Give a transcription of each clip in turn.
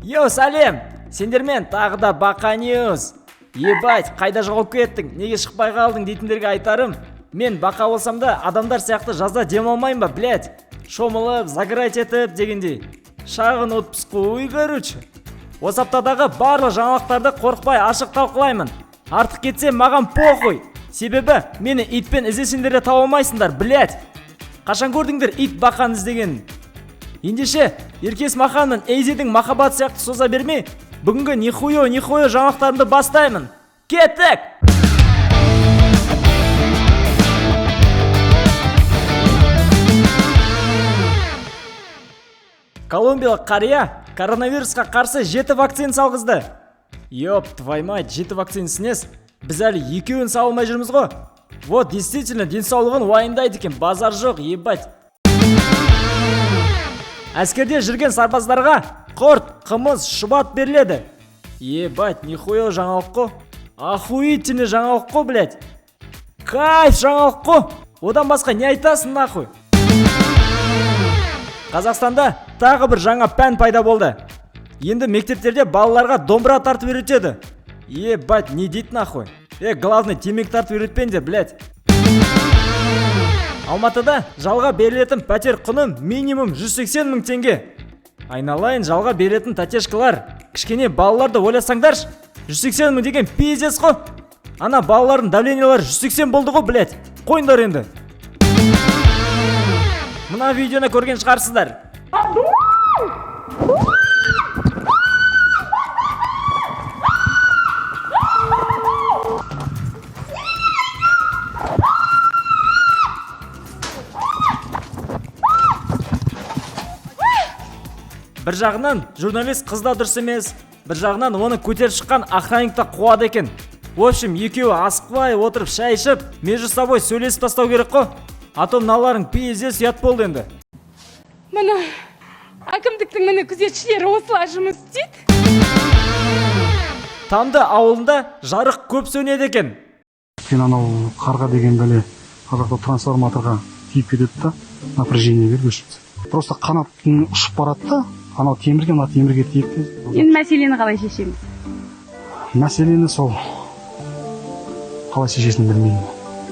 Йоу, сәлем! Сендермен тағы да Бақа Ньюс. Ебать, қайда жоғалып кеттің? Неге шықпай қалдың дейтіндерге айтарым. Мен Бақа болсам да, адамдар сияқты жазда демалмайым ба, блядь? Шомылып, загорать етіп дегендей. Шағын отпуску, короче. Осы аптадағы барлық жаңалықтарды қорықпай ашық талқылаймын. Артық кетсе маған похуй. Себебі мені итпен іздесеңдер де таба алмайсыңдар, блядь. Қашан көрдіңдер ит Бақаны іздеген? Ендеше Еркес Махан мен Эйзидің махаббат сияқты соза бермей, бүгінгі нихуё жаңалықтарымды бастаймын. Кеттік! Колумбиялық қария коронавирусқа қарсы 7 вакцина салғызды. Ёп, твой мать, 7 вакцинасынес. Біз әлі 2-ін салмай жүрміз ғой. Вот, действительно, денсаулығын уайымдайды екен, базар жоқ, ебать. Әскерде жүрген сарбаздарға құрт, қымыз, шұбат беріледі. Ебать, нихуя жаңалық қой. Охуительный жаңалық қой, блядь. Кайф жаңалық қой. Одан басқа не айтасың, нахуй? Қазақстанда тағы бір жаңа пән пайда болды. Енді мектептерде балаларға домбыра тартып үйретеді. Ебать, не дейді нахуй? Главный, темекі тартып үйретпеңдер, блядь. Алматыда жалға берілетін пәтер құны минимум 180 мың теңге. Айналайын, жалға берілетін тәтешкалар. Кішкене балаларды ойласаңдаршы, 180 мың деген пиздец қой. Ана балалардың давлениялары 180 болды ғой, блядь. Қойыңдар енді. Мына видеоны көрген шығарсыздар. Бір жағынан журналист қызда дұрыс емес, бір жағынан оны көтеріп шыққан охранникті қуады екен. В общем, екеуі асықпай отырып шай ішіп, между собой сөйлесіп тастау керек қой. А то мыналарың пиздец ұят болды енді. Мына әкімдіктің міне күзетшілері осылай жұмыс істейді. Тамды ауылында жарық көп сөнеді екен. Сен анау қарға деген бәле қазақта трансформаторға тиіп кетеді да, напряжение бергіш. Просто қанаттың ұшып барады да, анау темірге тиіп кетеді. Енді мәселені қалай шешеміз? Мәселені сол қалай шешесін білмеймін.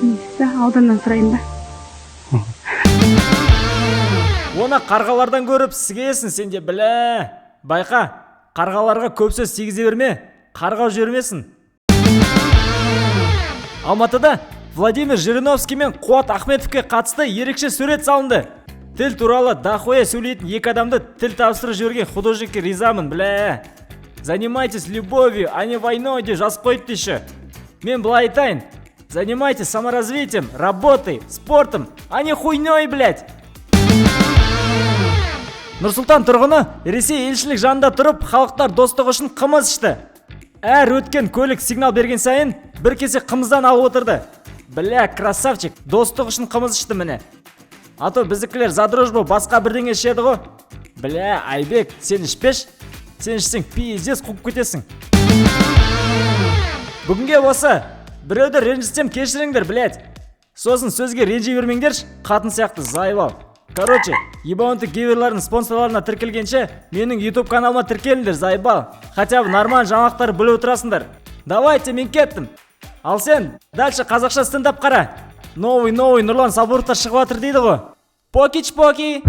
Несі, ауданнан сұрайын ба? Оны қарғалардан көріп сігесің сенде, білә. Байқа, қарғаларға көп сөз тигізе берме, қарғау жүрмесін. Алматыда Владимир Жириновский мен Қуат Ахметовке қатысты ерекше сурет салынды. Тіл туралы дохуя сөйлейтін екі адамды тіл тапсырып жіберген художникке ризамын, бля. Занимайтесь любовью, а не войной деп жазып қойыпты еще. Мен былай айтайын. Занимайтесь саморазвитием, работой, спортом, а не хуйней, блядь. Нұрсұлтан тұрғыны Ресей елшілік жанында тұрып, халықтар достығы үшін қымыз ішті. Әр өткен көлік сигнал берген сайын бір кесе қымыздан алып отырды. Бля, красавчик, достығы үшін қымыз ішті міне. А то біздікілер за дружбу басқа бірдеңе ішеді ғой. Бля, Айбек, сен ішпеш? Сен ішсең пиздец қуып кетесің. Бүгінге осы. Біреуді ренжітсем кешіріңдер, блядь. Сосын сөзге ренжи бермеңдерші, қатын сияқты зайбау. Короче, ебаунты гейверлардың спонсорларына тіркелгенше, менің YouTube каналыма тіркеліңдер, зайбау. Хотя бы нормаль жаңалықтар біліп отырасыңдар. Давайте, мен кеттім. Ал сен дальше қазақша стендап қара. Новый Нұрлан Сабуровтар шығып жатыр дейді ғой. Покич-поки.